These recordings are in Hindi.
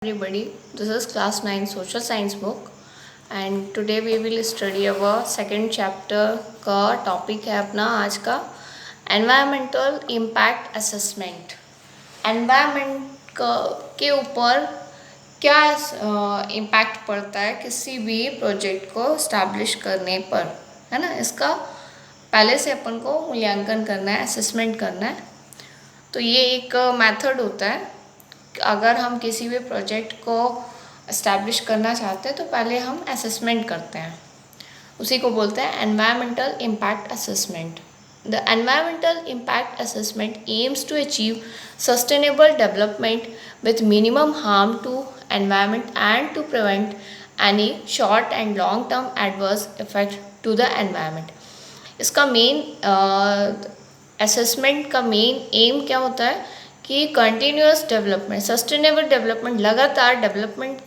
Everybody, this is class 9 social science book and today we will study our second chapter का टॉपिक है अपना आज का एनवायरमेंटल इम्पैक्ट असेसमेंट। एनवायरमेंट के ऊपर क्या इम्पैक्ट पड़ता है किसी भी प्रोजेक्ट को स्टैब्लिश करने पर, है ना। इसका पहले से अपन को मूल्यांकन करना है, असेसमेंट करना है। तो ये एक मेथड होता है। अगर हम किसी भी प्रोजेक्ट को इस्टेब्लिश करना चाहते हैं तो पहले हम असेसमेंट करते हैं, उसी को बोलते हैं environmental impact assessment. The environmental impact assessment aims to achieve sustainable development with minimum harm to environment and to prevent any short and long term adverse effect to the environment. इसका मेन असेसमेंट का मेन एम क्या होता है कि कंटिन्यूअस डेवलपमेंट, सस्टेनेबल डेवलपमेंट, लगातार डेवलपमेंट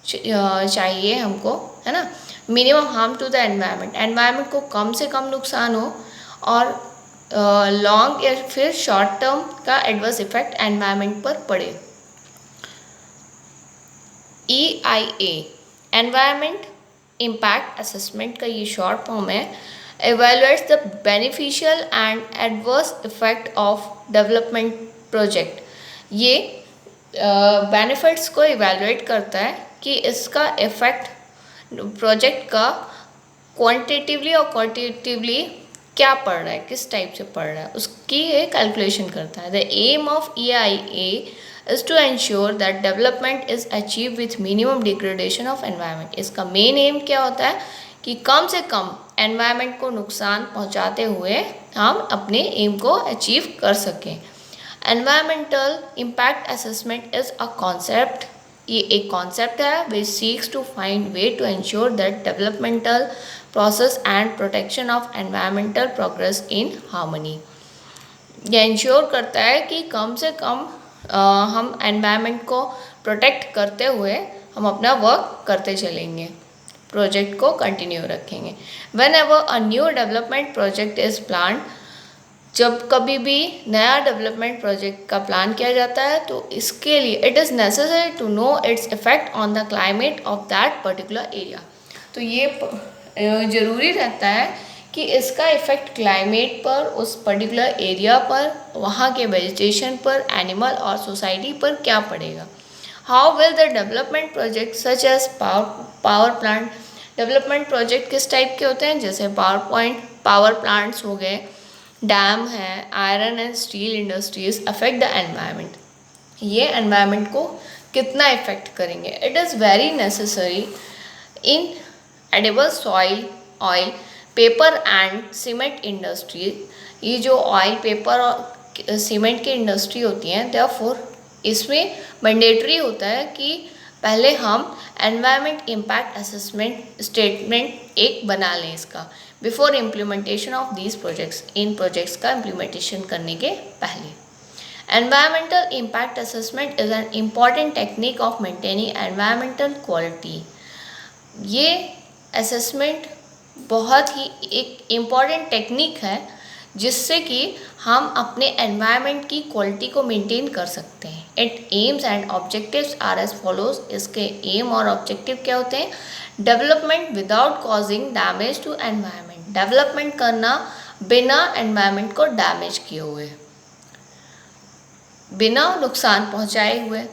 चाहिए हमको, है ना। Minimum harm to the environment, environment को कम से कम नुकसान हो और लॉन्ग या फिर शॉर्ट टर्म का एडवर्स इफेक्ट एनवायरनमेंट पर पड़े। EIA एनवायरनमेंट इम्पैक्ट असेसमेंट का ये शॉर्ट फॉर्म है। evaluates the beneficial and adverse effect of development project. ये बेनिफिट्स को इवेलुएट करता है कि इसका इफ़ेक्ट प्रोजेक्ट का क्वांटिटिवली और क्वालिटेटिवली क्या पड़ रहा है, किस टाइप से पड़ रहा है, उसकी ये कैलकुलेशन करता है। The aim of EIA is to ensure that development is achieve with minimum degradation of environment. इसका मेन एम क्या होता है कि कम से कम एनवायरनमेंट को नुकसान पहुंचाते हुए हम अपने एम को अचीव कर सकें। Environmental impact assessment is a concept, ये एक कॉन्सेप्ट है which seeks to find way to ensure that developmental process and protection of environmental progress in harmony. ये इंश्योर करता है कि कम से कम हम एनवायरनमेंट को प्रोटेक्ट करते हुए हम अपना वर्क करते चलेंगे, प्रोजेक्ट को कंटिन्यू रखेंगे। When ever a new development project is plan, जब कभी भी नया डेवलपमेंट प्रोजेक्ट का प्लान किया जाता है तो इसके लिए it is necessary to know its effect on the climate of that particular area. तो ये ज़रूरी रहता है कि इसका इफ़ेक्ट क्लाइमेट पर, उस पर्टिकुलर एरिया पर, वहाँ के वेजिटेशन पर, एनिमल और सोसाइटी पर क्या पड़ेगा। How will the development project such as power plant, development project किस टाइप के होते हैं, जैसे पावर प्लांट्स हो गए, डैम है, iron and steel industries affect the environment. ये एनवायरनमेंट को कितना इफेक्ट करेंगे। It is very necessary in edible soil, oil, paper and cement industry. ये जो ऑयल, पेपर और सीमेंट की इंडस्ट्री होती हैं, देयरफॉर इसमें मैंडेटरी होता है कि पहले हम एनवायरनमेंट इम्पैक्ट असेसमेंट स्टेटमेंट एक बना लें इसका, before implementation of these projects, in projects का इम्प्लीमेंटेशन करने के पहले। Environmental impact assessment is an important technique of maintaining environmental quality. ये असेसमेंट बहुत ही एक इम्पॉर्टेंट टेक्निक है जिससे कि हम अपने एनवायरनमेंट की क्वालिटी को मेंटेन कर सकते हैं। It aims and objectives are as follows. इसके एम और ऑब्जेक्टिव क्या होते हैं। Development without causing damage to environment, development करना बिना एनवायरनमेंट को डैमेज किए हुए, बिना नुकसान पहुंचाए हुए।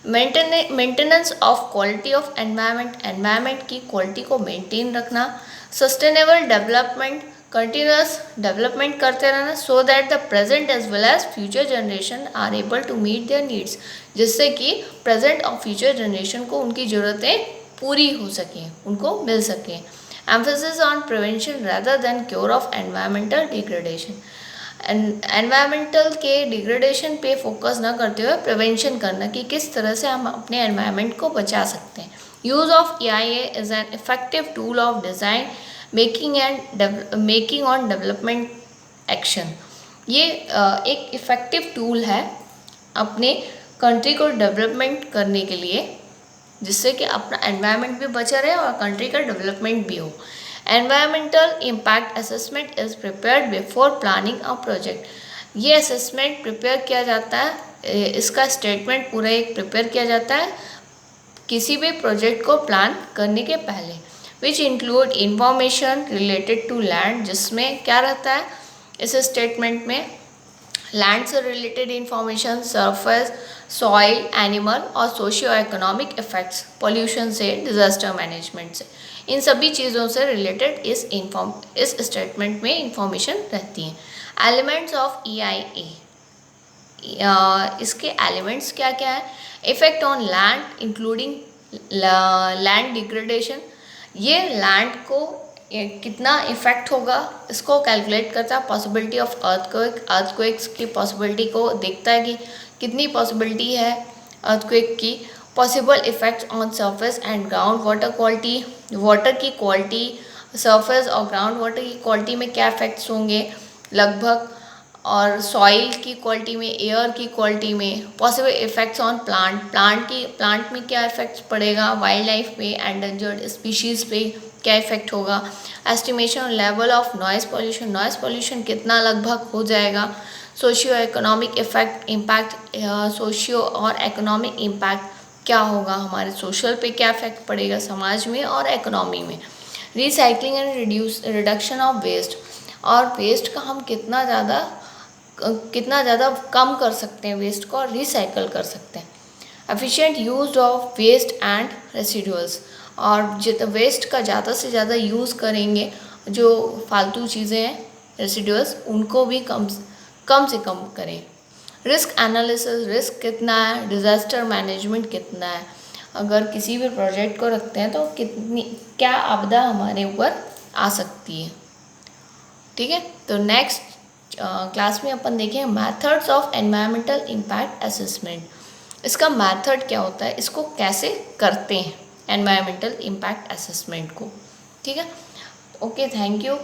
Maintenance of quality of environment, environment की क्वालिटी को मेंटेन रखना। सस्टेनेबल डेवलपमेंट, कंटिन्यूअस डेवलपमेंट करते रहना, so that the present as well as future generation are able to meet their needs, जिससे कि प्रेजेंट और फ्यूचर जनरेशन को उनकी ज़रूरतें पूरी हो सकें, उनको मिल सकें। Emphasis on prevention rather than cure of environmental degradation, environmental के डिग्रेडेशन पे फोकस ना करते हुए प्रिवेंशन करना कि किस तरह से हम अपने एनवायरनमेंट को बचा सकते हैं। Use of EIA is an effective tool of design making on development action. ये एक इफ़ेक्टिव टूल है अपने कंट्री को डेवलपमेंट करने के लिए, जिससे कि अपना एनवायरनमेंट भी बचा रहे और कंट्री का डेवलपमेंट भी हो। Environmental impact assessment is prepared before planning a project. ये असेसमेंट प्रिपेयर किया जाता है इसका स्टेटमेंट पूरा एक प्रिपेयर किया जाता है किसी भी प्रोजेक्ट को प्लान करने के पहले, which include information related to land, जिसमें क्या रहता है इस स्टेटमेंट में, लैंड से related information, surface, soil, animal और सोशियो इकोनॉमिक इफेक्ट्स, पोल्यूशन से, डिजास्टर मैनेजमेंट से, इन सभी चीज़ों से रिलेटेड इस स्टेटमेंट में इंफॉर्मेशन रहती है। एलिमेंट्स ऑफ EIA, इसके एलिमेंट्स क्या क्या है? Effect on land including land degradation, ये लैंड को कितना इफेक्ट होगा इसको कैलकुलेट करता है। पॉसिबिलिटी ऑफ अर्थक्वेक्स की पॉसिबिलिटी को देखता है कि कितनी पॉसिबिलिटी है अर्थक्वेक की। Possible effects on surface and ground water quality, water की क्वालिटी, सरफेस और ग्राउंड वाटर की क्वालिटी में क्या इफेक्ट्स होंगे लगभग, और सॉइल की क्वालिटी में, एयर की क्वालिटी में। पॉसिबल इफेक्ट्स ऑन प्लांट में क्या इफेक्ट्स पड़ेगा, वाइल्ड लाइफ पे, एंडेंजर्ड स्पीशीज़ पे क्या इफेक्ट होगा। Estimation level of noise pollution कितना लगभग हो जाएगा। सोशियो इकोनॉमिक इम्पैक्ट, सोशियो और इकोनॉमिक इम्पैक्ट क्या होगा, हमारे सोशल पे क्या इफेक्ट पड़ेगा, समाज में और इकोनॉमी में। Recycling and reduction of waste, और वेस्ट का हम कितना ज़्यादा कम कर सकते हैं, वेस्ट को रिसाइकल कर सकते हैं। Efficient use of waste and residuals, और वेस्ट का ज़्यादा से ज़्यादा यूज़ करेंगे, जो फालतू चीज़ें हैं रेसिडुअल्स उनको भी कम से कम करें। रिस्क एनालिसिस, रिस्क कितना है, डिज़ास्टर मैनेजमेंट कितना है, अगर किसी भी प्रोजेक्ट को रखते हैं तो क्या आपदा हमारे ऊपर आ सकती है। ठीक है, तो नेक्स्ट क्लास में अपन देखें methods of environmental impact assessment. इसका मेथड क्या होता है, इसको कैसे करते हैं एनवायरमेंटल इम्पैक्ट असेसमेंट को। ठीक है, ओके, थैंक यू।